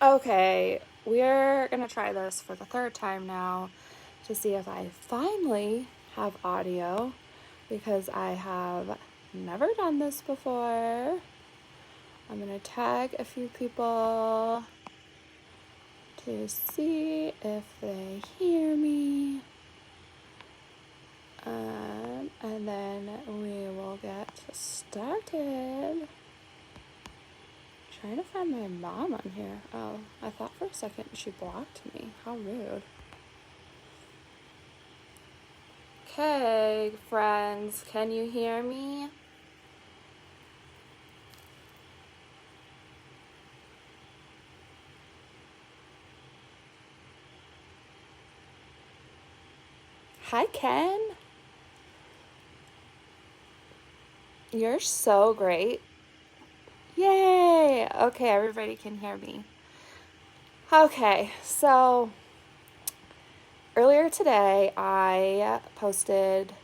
Okay, we're gonna try this for the third time now to see if I finally have audio because I have never done this before. I'm gonna tag a few people to see if they hear me. And then we will get started. Trying to find my mom on here. Oh, I thought for a second she blocked me. How rude. Okay, friends, can you hear me? Hi, Ken. You're so great. Yay! Okay, everybody can hear me. Okay, so earlier today I posted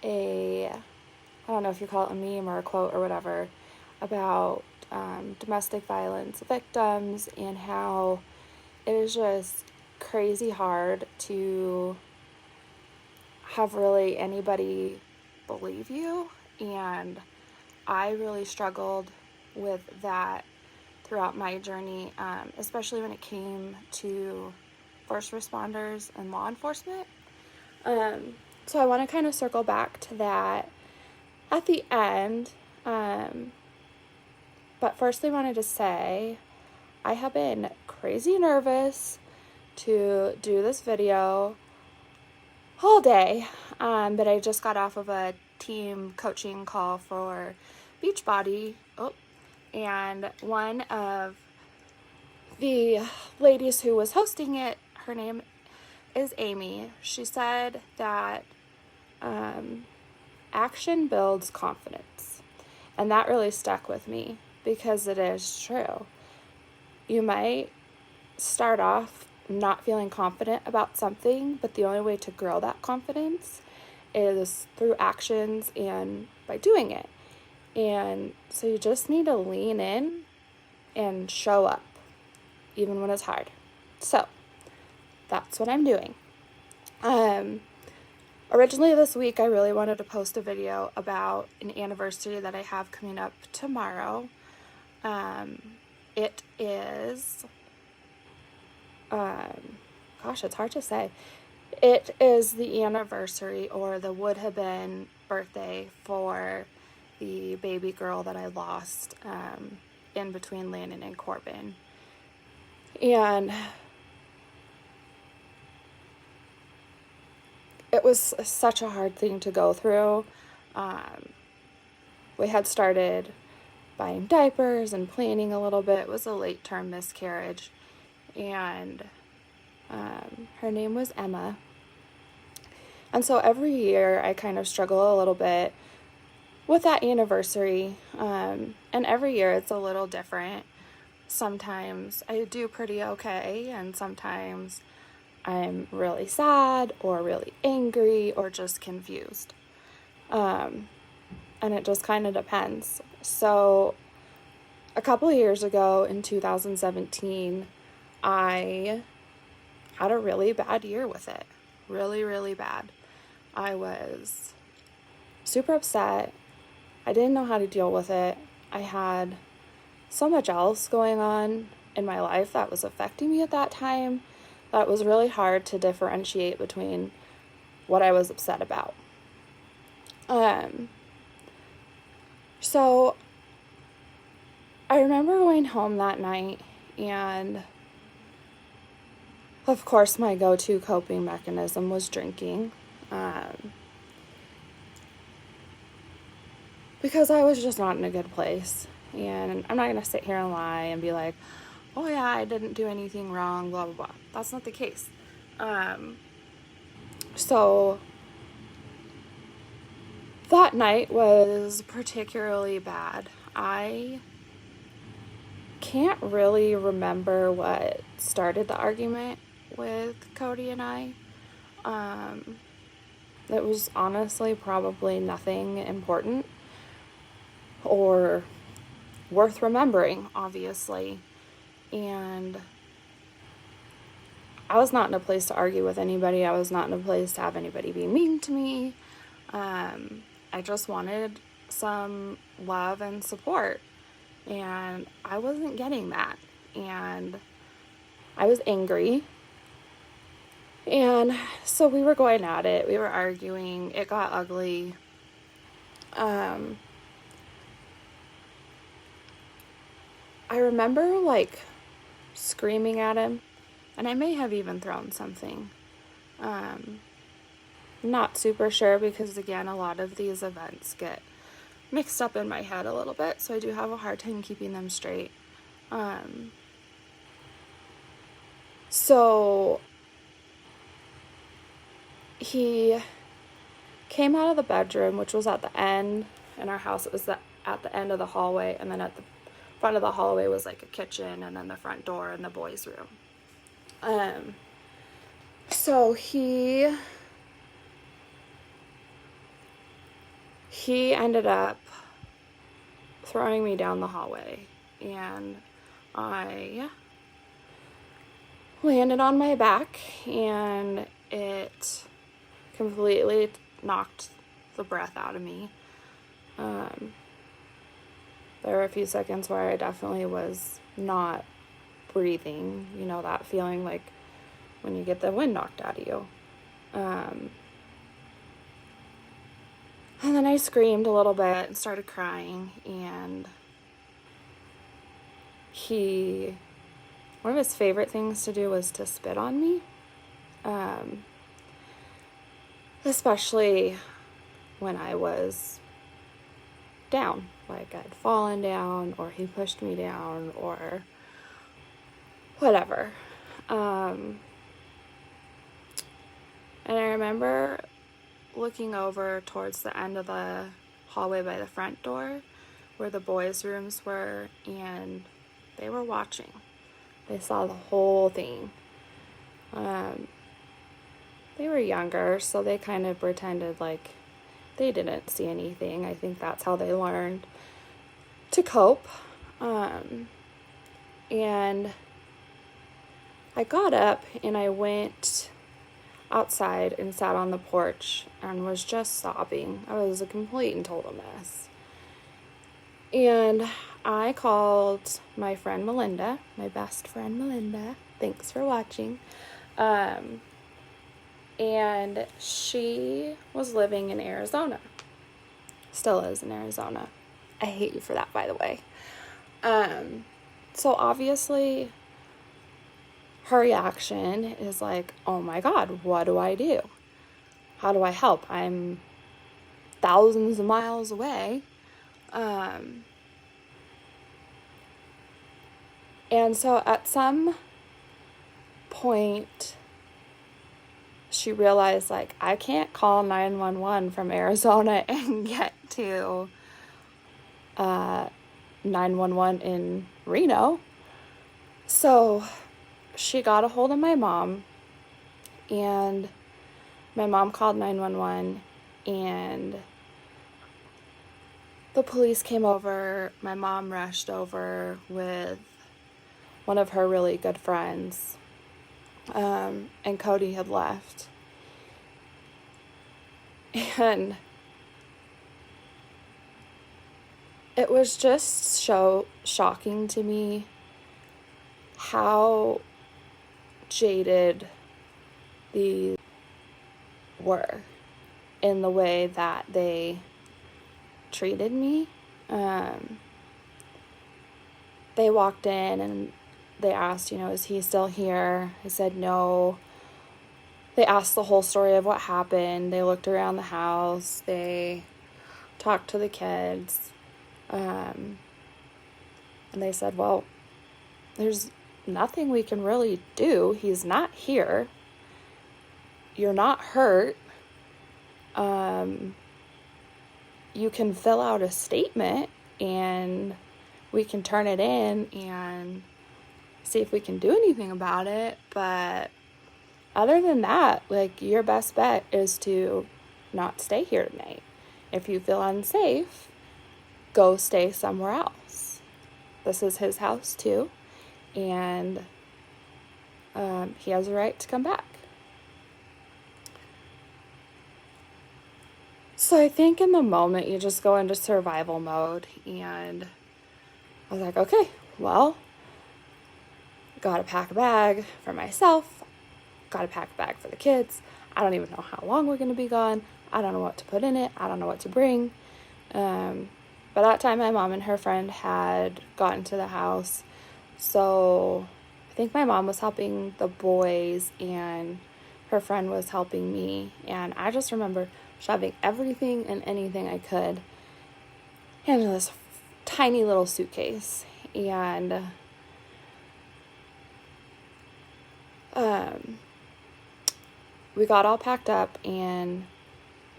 I don't know if you call it a meme or a quote or whatever, about domestic violence victims and how it is just crazy hard to have really anybody believe you. And I really struggled with that throughout my journey, especially when it came to first responders and law enforcement. So I want to kind of circle back to that at the end. But firstly, wanted to say I have been crazy nervous to do this video all day, but I just got off of a team coaching call for Beachbody. And one of the ladies who was hosting it, her name is Amy. She said that action builds confidence. And that really stuck with me because it is true. You might start off not feeling confident about something, but the only way to grow that confidence is through actions and by doing it. And so you just need to lean in and show up, even when it's hard. So that's what I'm doing. Originally this week, I really wanted to post a video about an anniversary that I have coming up tomorrow. It is, it's hard to say. It is the anniversary, or the would have been birthday, for the baby girl that I lost in between Landon and Corbin. And it was such a hard thing to go through. We had started buying diapers and planning a little bit. It was a late-term miscarriage. And her name was Emma. And so every year I kind of struggle a little bit with that anniversary. And every year it's a little different. Sometimes I do pretty okay, and sometimes I'm really sad or really angry or just confused. And it just kind of depends. So a couple of years ago in 2017, I had a really bad year with it. Really, really bad. I was super upset. I didn't know how to deal with it. I had so much else going on in my life that was affecting me at that time that it was really hard to differentiate between what I was upset about. So I remember going home that night, and of course my go-to coping mechanism was drinking. Because I was just not in a good place. And I'm not going to sit here and lie and be like, oh yeah, I didn't do anything wrong, blah, blah, blah. That's not the case. So that night was particularly bad. I can't really remember what started the argument with Cody and I. It was honestly probably nothing important or worth remembering, obviously. And I was not in a place to argue with anybody. I was not in a place to have anybody be mean to me. I just wanted some love and support. And I wasn't getting that. And I was angry. And so we were going at it. We were arguing. It got ugly. I remember like screaming at him, and I may have even thrown something. Not super sure because, again, a lot of these events get mixed up in my head a little bit, so I do have a hard time keeping them straight. So he came out of the bedroom, which was at the end in our house. It was at the end of the hallway, and then at the front of the hallway was like a kitchen, and then the front door and the boys' room. So he ended up throwing me down the hallway, and I landed on my back, and it completely knocked the breath out of me. There were a few seconds where I definitely was not breathing, you know, that feeling like when you get the wind knocked out of you. And then I screamed a little bit and started crying, and one of his favorite things to do was to spit on me. Especially when I was down, like I'd fallen down, or he pushed me down, or whatever. And I remember looking over towards the end of the hallway by the front door where the boys' rooms were, and they were watching. They saw the whole thing. They were younger, so they kind of pretended like they didn't see anything. I think that's how they learned to cope. And I got up and I went outside and sat on the porch and was just sobbing. I was a complete and total mess. And I called my friend Melinda, my best friend Melinda. Thanks for watching. And she was living in Arizona. Still is in Arizona. I hate you for that, by the way. So obviously her reaction is like, oh my God, what do I do? How do I help? I'm thousands of miles away. And so at some point, she realized, like, I can't call 911 from Arizona and get to 911 in Reno. So she got a hold of my mom, and my mom called 911, and the police came over. My mom rushed over with one of her really good friends, and Cody had left. And it was just so shocking to me how jaded these were in the way that they treated me. They walked in and they asked, is he still here? I said no. They asked the whole story of what happened. They looked around the house. They talked to the kids. And they said, well, there's nothing we can really do. He's not here. You're not hurt. You can fill out a statement and we can turn it in and see if we can do anything about it. But other than that, like, your best bet is to not stay here tonight. If you feel unsafe, go stay somewhere else. This is his house too. and he has a right to come back. So I think in the moment you just go into survival mode, and I was like, okay, well, gotta pack a bag for myself, gotta pack a bag for the kids. I don't even know how long we're gonna be gone. I don't know what to put in it. I don't know what to bring. By that time, my mom and her friend had gotten to the house. So I think my mom was helping the boys and her friend was helping me. And I just remember shoving everything and anything I could into this tiny little suitcase. And we got all packed up and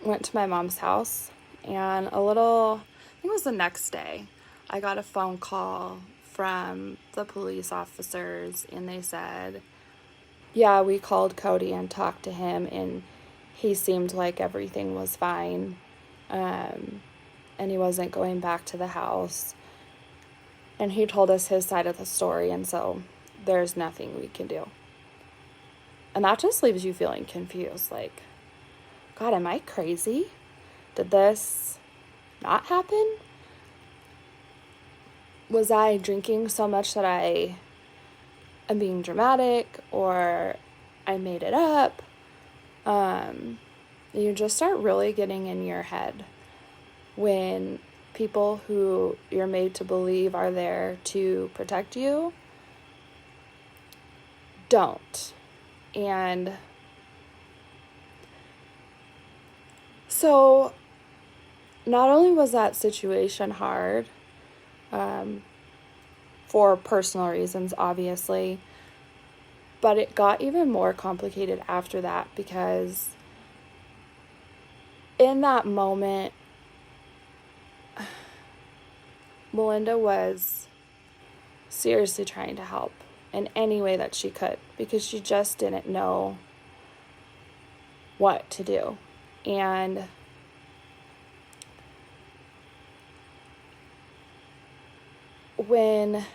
went to my mom's house. And I think it was the next day, I got a phone call from the police officers, and they said, yeah, we called Cody and talked to him, and he seemed like everything was fine, and he wasn't going back to the house. And he told us his side of the story, and so there's nothing we can do. And that just leaves you feeling confused, like, God, am I crazy? Did this not happen? Was I drinking so much that I am being dramatic, or I made it up? You just start really getting in your head when people who you're made to believe are there to protect you don't. And so not only was that situation hard, for personal reasons, obviously, but it got even more complicated after that, because in that moment, Melinda was seriously trying to help in any way that she could, because she just didn't know what to do. And when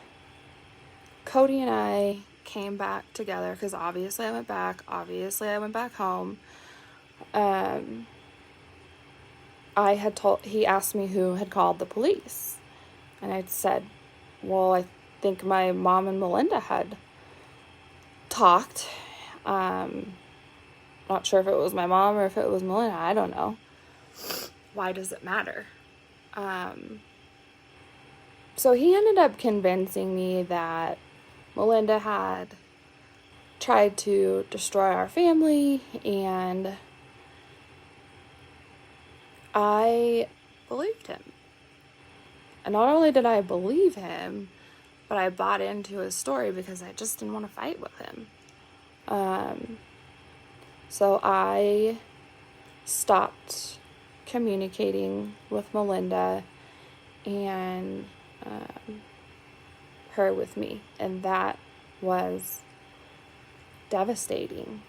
Cody and I came back together, because obviously I went back home, he asked me who had called the police, and I said, well, I think my mom and Melinda had talked. Not sure if it was my mom or if it was Melinda. I don't know. Why does it matter? So he ended up convincing me that Melinda had tried to destroy our family, and I believed him. And not only did I believe him, but I bought into his story because I just didn't want to fight with him. So I stopped communicating with Melinda and her with me, and that was devastating.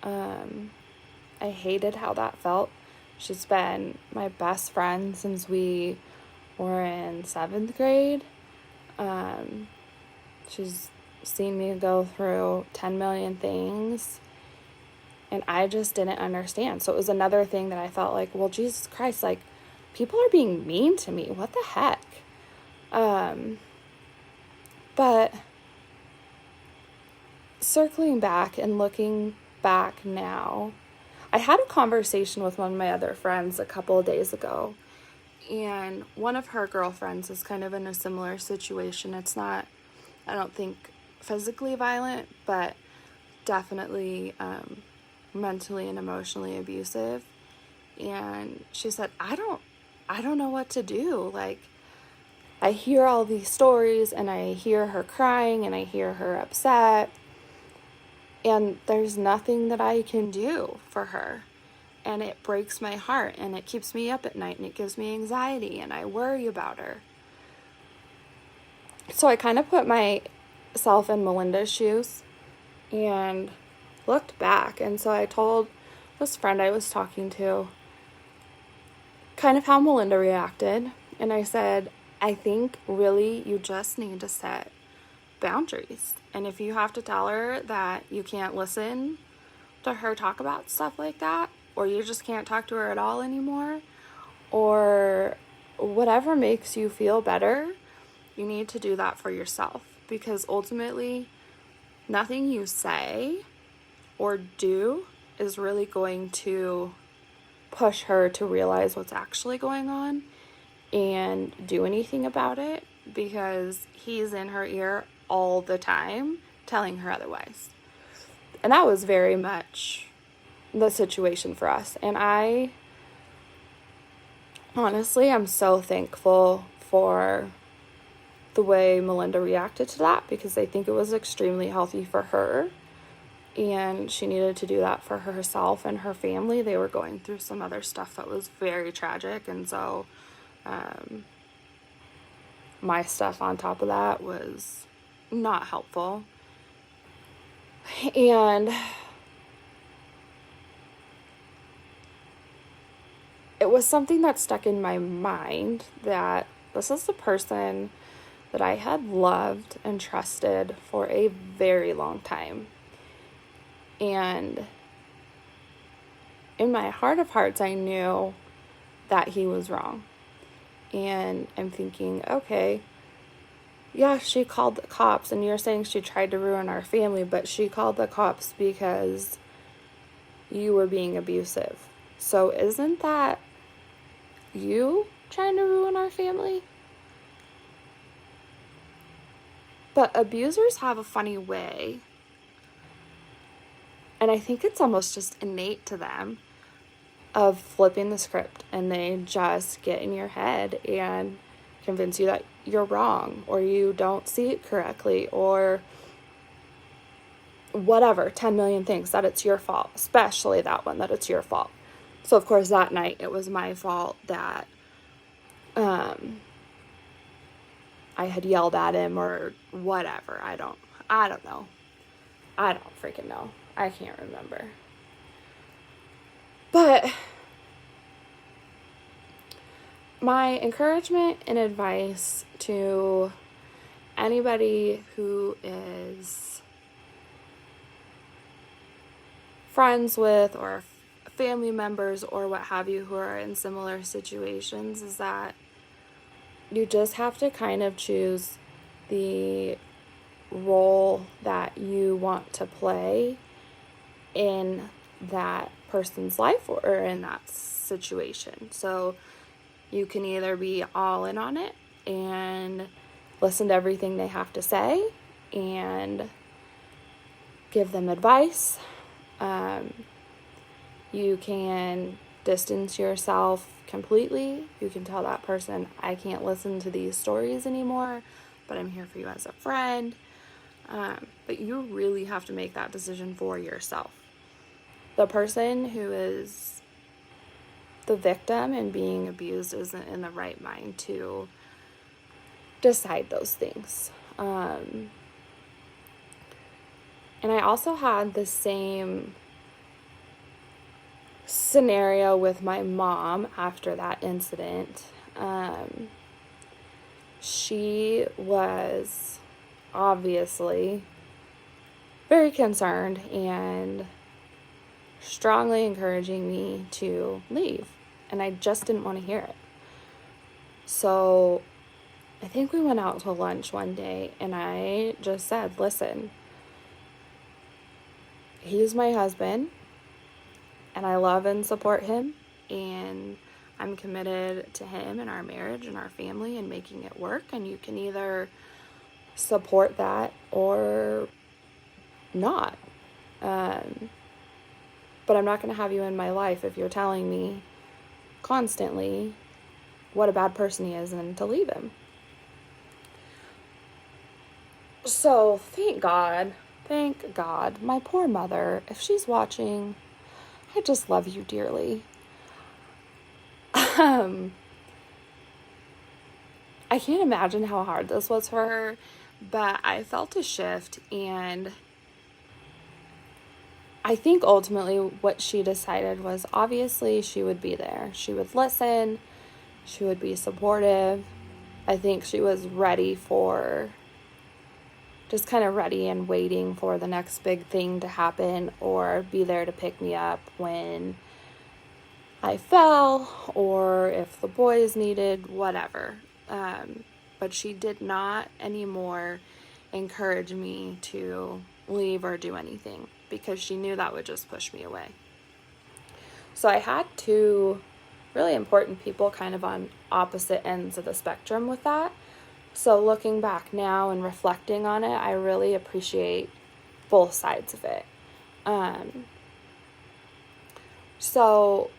I hated how that felt. She's been my best friend since we were in 7th grade. She's seen me go through 10 million things, and I just didn't understand. So it was another thing that I felt like, well, Jesus Christ, like, people are being mean to me. What the heck? But circling back and looking back now, I had a conversation with one of my other friends a couple of days ago, and one of her girlfriends is kind of in a similar situation. It's not, I don't think, physically violent, but definitely mentally and emotionally abusive. And she said, I don't know what to do. Like, I hear all these stories, and I hear her crying, and I hear her upset, and there's nothing that I can do for her. And it breaks my heart, and it keeps me up at night, and it gives me anxiety, and I worry about her. So I kind of put myself in Melinda's shoes and looked back. And so I told this friend I was talking to kind of how Melinda reacted. And I said, I think really you just need to set boundaries. And if you have to tell her that you can't listen to her talk about stuff like that, or you just can't talk to her at all anymore, or whatever makes you feel better, you need to do that for yourself. Because ultimately, nothing you say or do is really going to push her to realize what's actually going on and do anything about it, because he's in her ear all the time telling her otherwise. And that was very much the situation for us. And I honestly, I'm so thankful for the way Melinda reacted to that, because I think it was extremely healthy for her. And she needed to do that for herself and her family. They were going through some other stuff that was very tragic. And so my stuff on top of that was not helpful. And it was something that stuck in my mind, that this is the person that I had loved and trusted for a very long time. And in my heart of hearts, I knew that he was wrong. And I'm thinking, okay, yeah, she called the cops, and you're saying she tried to ruin our family, but she called the cops because you were being abusive. So isn't that you trying to ruin our family? But abusers have a funny way, and I think it's almost just innate to them, of flipping the script, and they just get in your head and convince you that you're wrong, or you don't see it correctly, or whatever, 10 million things, that it's your fault, especially that one, that it's your fault. So of course that night it was my fault that I had yelled at him or whatever. I don't know. I don't freaking know. I can't remember. But my encouragement and advice to anybody who is friends with, or family members or what have you, who are in similar situations, is that you just have to kind of choose the role that you want to play in that person's life or in that situation. So you can either be all in on it and listen to everything they have to say and give them advice. You can distance yourself completely. You can tell that person, I can't listen to these stories anymore, but I'm here for you as a friend. But you really have to make that decision for yourself. The person who is the victim and being abused isn't in the right mind to decide those things. And I also had the same scenario with my mom after that incident. She was obviously very concerned and strongly encouraging me to leave, and I just didn't want to hear it. So I think we went out to lunch one day, and I just said, listen, he's my husband, and I love and support him, and I'm committed to him and our marriage and our family and making it work, and you can either support that or not. But I'm not going to have you in my life if you're telling me constantly what a bad person he is and to leave him. So thank God, my poor mother, if she's watching, I just love you dearly. I can't imagine how hard this was for her, but I felt a shift, and I think ultimately what she decided was, obviously she would be there. She would listen. She would be supportive. I think she was ready for just kind of ready and waiting for the next big thing to happen, or be there to pick me up when I fell, or if the boys needed, whatever. But she did not anymore encourage me to leave or do anything, because she knew that would just push me away. So I had two really important people kind of on opposite ends of the spectrum with that. So looking back now and reflecting on it, I really appreciate both sides of it. So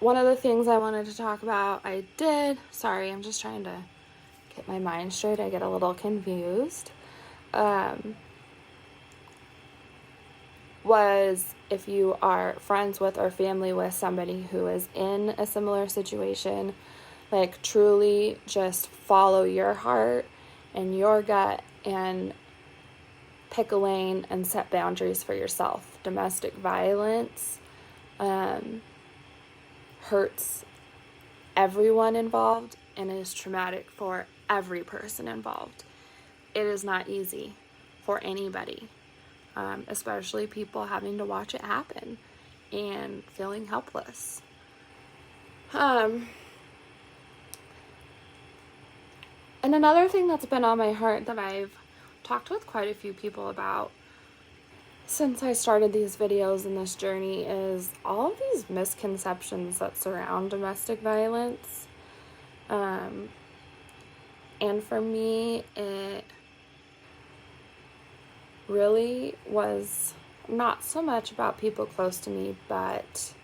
one of the things I wanted to talk about, sorry, I'm just trying to get my mind straight. I get a little confused. Was if you are friends with or family with somebody who is in a similar situation, like truly just follow your heart and your gut and pick a lane and set boundaries for yourself. Domestic violence hurts everyone involved and is traumatic for every person involved. It is not easy for anybody, especially people having to watch it happen and feeling helpless. And another thing that's been on my heart that I've talked with quite a few people about since I started these videos and this journey is all of these misconceptions that surround domestic violence. And for me, it really was not so much about people close to me, but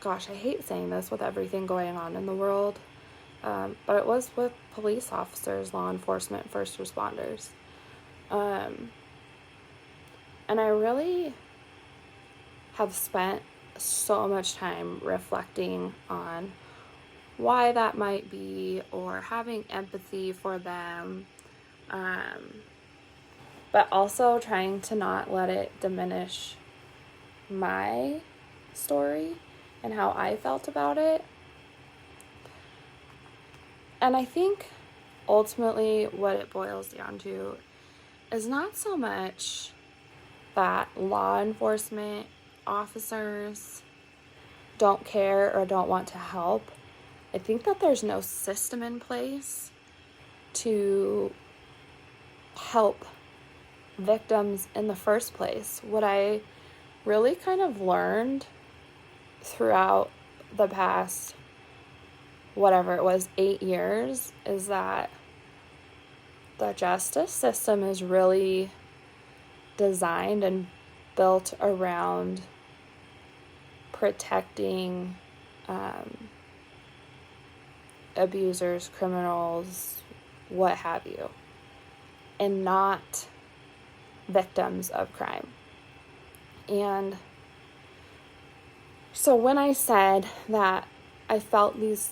gosh, I hate saying this with everything going on in the world, but it was with police officers, law enforcement, first responders. And I really have spent so much time reflecting on why that might be, or having empathy for them, but also trying to not let it diminish my story and how I felt about it. And I think ultimately what it boils down to is not so much that law enforcement officers don't care or don't want to help. I think that there's no system in place to help victims in the first place. What I really kind of learned throughout the past, whatever it was, 8 years, is that the justice system is really designed and built around protecting abusers, criminals, what have you, and not victims of crime. And so when I said that I felt these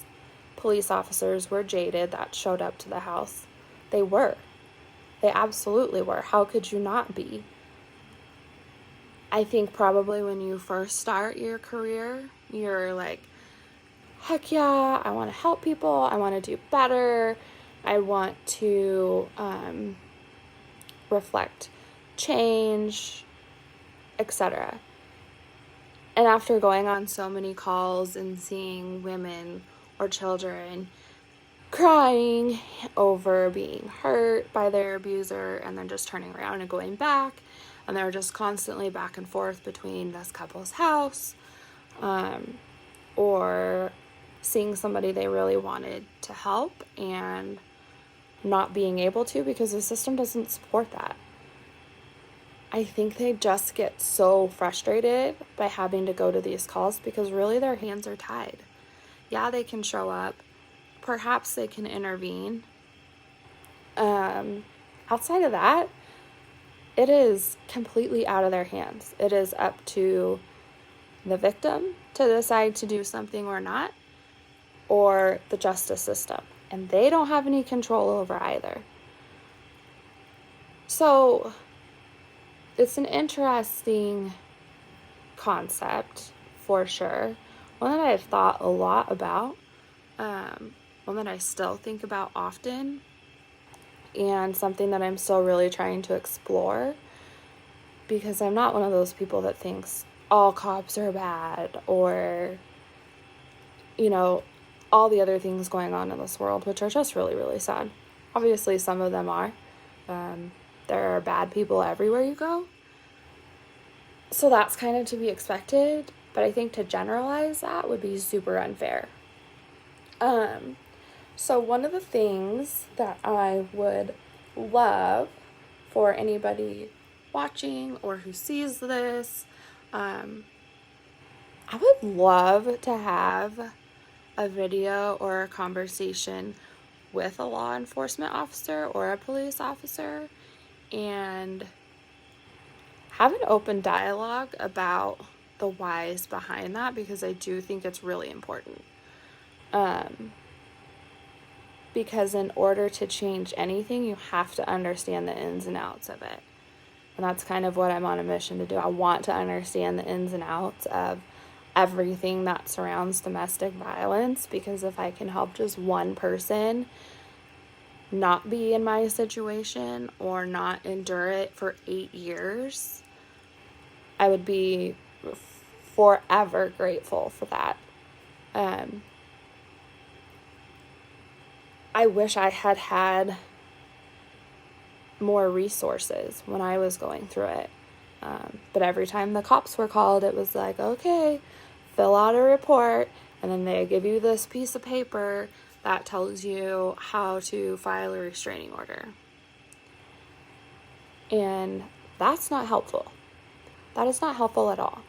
police officers were jaded that showed up to the house, they were. They absolutely were. How could you not be? I think probably when you first start your career, you're like, heck yeah, I want to help people. I want to do better. I want to reflect change, etc. And after going on so many calls and seeing women or children crying over being hurt by their abuser and then just turning around and going back, and they're just constantly back and forth between this couple's house, or seeing somebody they really wanted to help and not being able to because the system doesn't support that. I think they just get so frustrated by having to go to these calls because really their hands are tied. Yeah, they can show up. Perhaps they can intervene. Outside of that, it is completely out of their hands. It is up to the victim to decide to do something or not, or the justice system. And they don't have any control over either. So it's an interesting concept for sure. One that I've thought a lot about. one that I still think about often, and something that I'm still really trying to explore, because I'm not one of those people that thinks all cops are bad, or, all the other things going on in this world, which are just really, really sad. Obviously, some of them are. There are bad people everywhere you go. So that's kind of to be expected, but I think to generalize that would be super unfair. So one of the things that I would love for anybody watching or who sees this, I would love to have a video or a conversation with a law enforcement officer or a police officer and have an open dialogue about the whys behind that, because I do think it's really important. Because in order to change anything, you have to understand the ins and outs of it. And that's kind of what I'm on a mission to do. I want to understand the ins and outs of everything that surrounds domestic violence, because if I can help just one person not be in my situation or not endure it for 8 years, I would be forever grateful for that. I wish I had more resources when I was going through it. But every time the cops were called, it was like, okay, fill out a report, and then they give you this piece of paper that tells you how to file a restraining order. And that's not helpful. That is not helpful at all.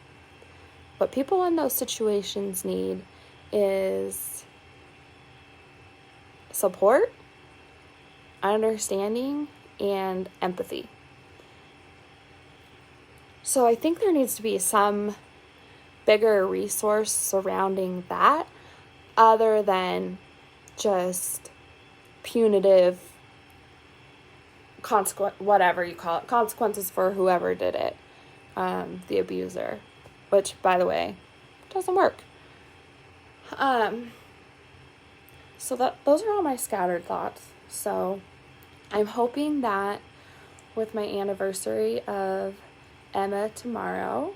What people in those situations need is support, understanding, and empathy. So I think there needs to be some bigger resource surrounding that, other than just punitive whatever you call it, consequences for whoever did it, the abuser, which, by the way, doesn't work. So those are all my scattered thoughts. So I'm hoping that with my anniversary of Emma tomorrow,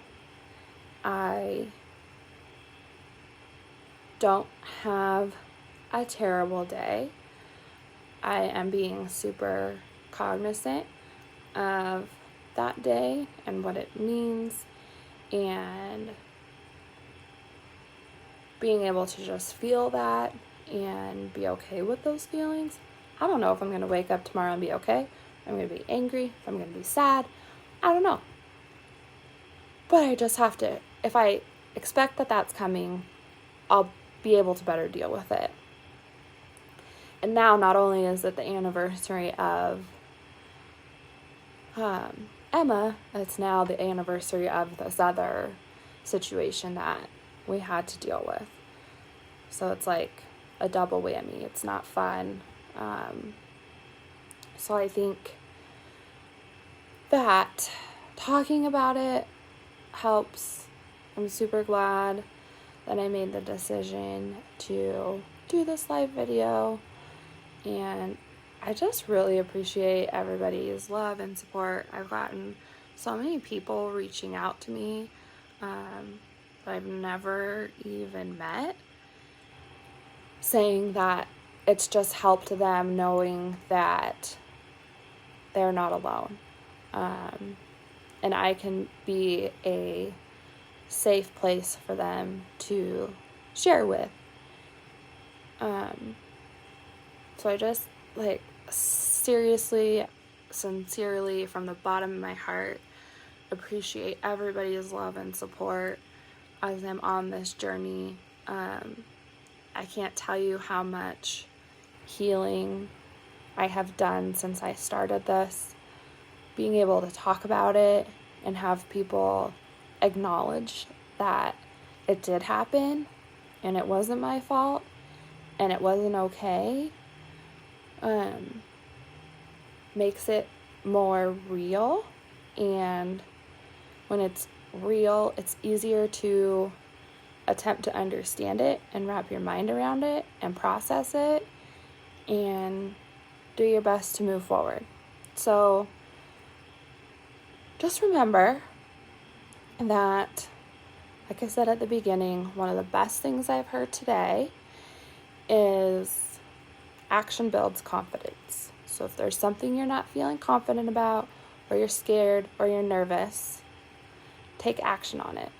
I don't have a terrible day. I am being super cognizant of that day and what it means, and being able to just feel that and be okay with those feelings. I don't know if I'm going to wake up tomorrow and be okay. If I'm going to be angry, if I'm going to be sad. I don't know. But I just have to, if I expect that that's coming, I'll be able to better deal with it. And now, not only is it the anniversary of Emma, it's now the anniversary of this other situation that we had to deal with. So it's like a double whammy. It's not fun. So I think that talking about it helps. I'm super glad that I made the decision to do this live video, and I just really appreciate everybody's love and support. I've gotten so many people reaching out to me that I've never even met, saying that it's just helped them knowing that they're not alone. And I can be a safe place for them to share with. So I just, seriously, sincerely, from the bottom of my heart, appreciate everybody's love and support as I'm on this journey. I can't tell you how much healing I have done since I started this. Being able to talk about it and have people acknowledge that it did happen and it wasn't my fault and it wasn't okay, makes it more real. And when it's real, it's easier to attempt to understand it and wrap your mind around it and process it and do your best to move forward. So just remember that, like I said at the beginning, one of the best things I've heard today is action builds confidence. So if there's something you're not feeling confident about, or you're scared, or you're nervous, take action on it.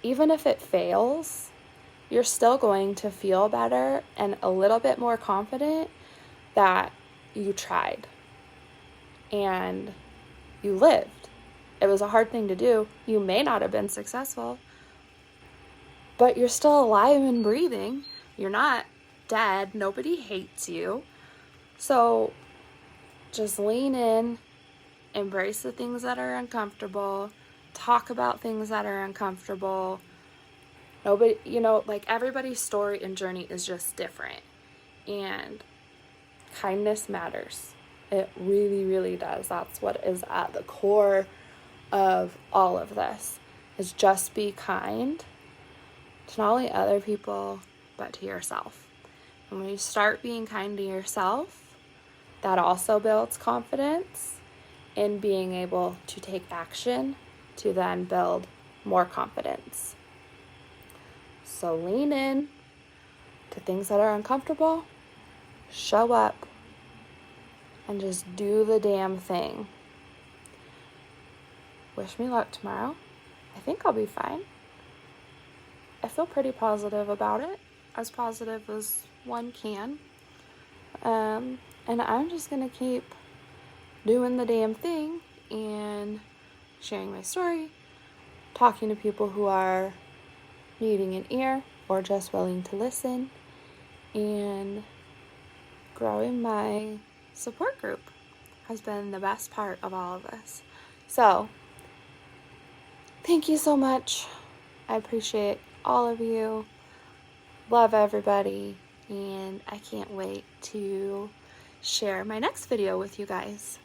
Even if it fails, you're still going to feel better and a little bit more confident that you tried and you lived. It was a hard thing to do. You may not have been successful, but you're still alive and breathing. You're not dead. Nobody hates you. So just lean in, embrace the things that are uncomfortable, talk about things that are uncomfortable. Nobody, like everybody's story and journey is just different. And kindness matters. It really, really does. That's what is at the core of all of this, is just be kind to not only other people, but to yourself. And when you start being kind to yourself, that also builds confidence in being able to take action to then build more confidence. So lean in to things that are uncomfortable, show up, and just do the damn thing. Wish me luck tomorrow. I think I'll be fine. I feel pretty positive about it, as positive as one can. And I'm just going to keep doing the damn thing and sharing my story, talking to people who are needing an ear or just willing to listen, and growing my support group has been the best part of all of this. So, thank you so much. I appreciate all of you. Love everybody. And I can't wait to share my next video with you guys.